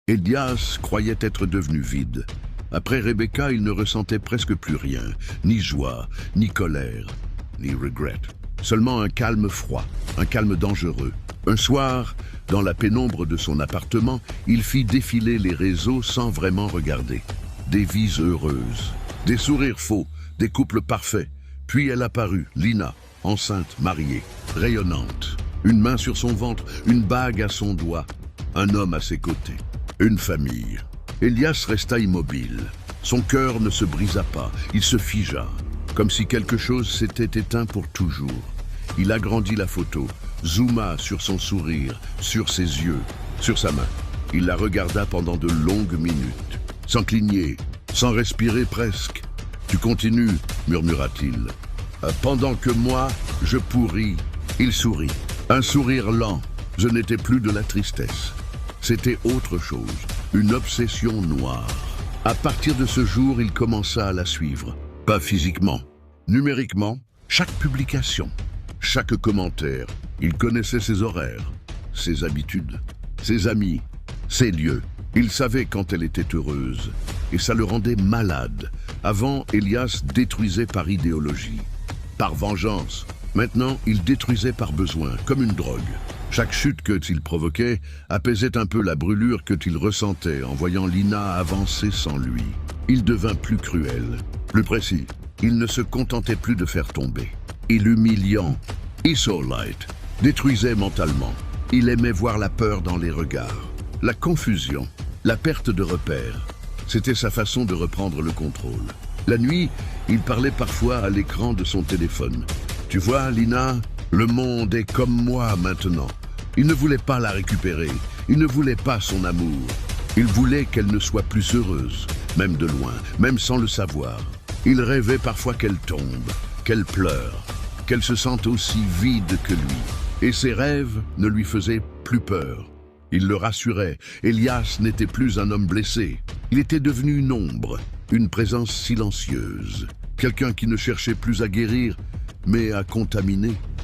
Elias croyait être devenu vide. Après Rebecca, il ne ressentait presque plus rien, ni joie, ni colère, ni regret. Seulement un calme froid, un calme dangereux. Un soir, dans la pénombre de son appartement, il fit défiler les réseaux sans vraiment regarder. Des vies heureuses, des sourires faux, des couples parfaits. Puis elle apparut, Lina, enceinte, mariée, rayonnante. Une main sur son ventre, une bague à son doigt, un homme à ses côtés. Une famille. Elias resta immobile. Son cœur ne se brisa pas, il se figea, comme si quelque chose s'était éteint pour toujours. Il agrandit la photo, zooma sur son sourire, sur ses yeux, sur sa main. Il la regarda pendant de longues minutes, sans cligner, sans respirer presque. « Tu continues » murmura-t-il. « Pendant que moi, je pourris. » Il sourit. Un sourire lent. Je n'étais plus de la tristesse. C'était autre chose, une obsession noire. À partir de ce jour, il commença à la suivre. Pas physiquement, numériquement, chaque publication, chaque commentaire. Il connaissait ses horaires, ses habitudes, ses amis, ses lieux. Il savait quand elle était heureuse, et ça le rendait malade. Avant, Elias détruisait par idéologie, par vengeance. Maintenant, il détruisait par besoin, comme une drogue. Chaque chute qu'il provoquait apaisait un peu la brûlure qu'il ressentait en voyant Lina avancer sans lui. Il devint plus cruel, plus précis. Il ne se contentait plus de faire tomber. Il humiliant, Isolite, détruisait mentalement. Il aimait voir la peur dans les regards, la confusion, la perte de repères. C'était sa façon de reprendre le contrôle. La nuit, il parlait parfois à l'écran de son téléphone. « Tu vois, Lina, le monde est comme moi maintenant. » Il ne voulait pas la récupérer, il ne voulait pas son amour. Il voulait qu'elle ne soit plus heureuse, même de loin, même sans le savoir. Il rêvait parfois qu'elle tombe, qu'elle pleure, qu'elle se sente aussi vide que lui. Et ses rêves ne lui faisaient plus peur. Il le rassurait, Elias n'était plus un homme blessé. Il était devenu une ombre, une présence silencieuse. Quelqu'un qui ne cherchait plus à guérir, mais à contaminer.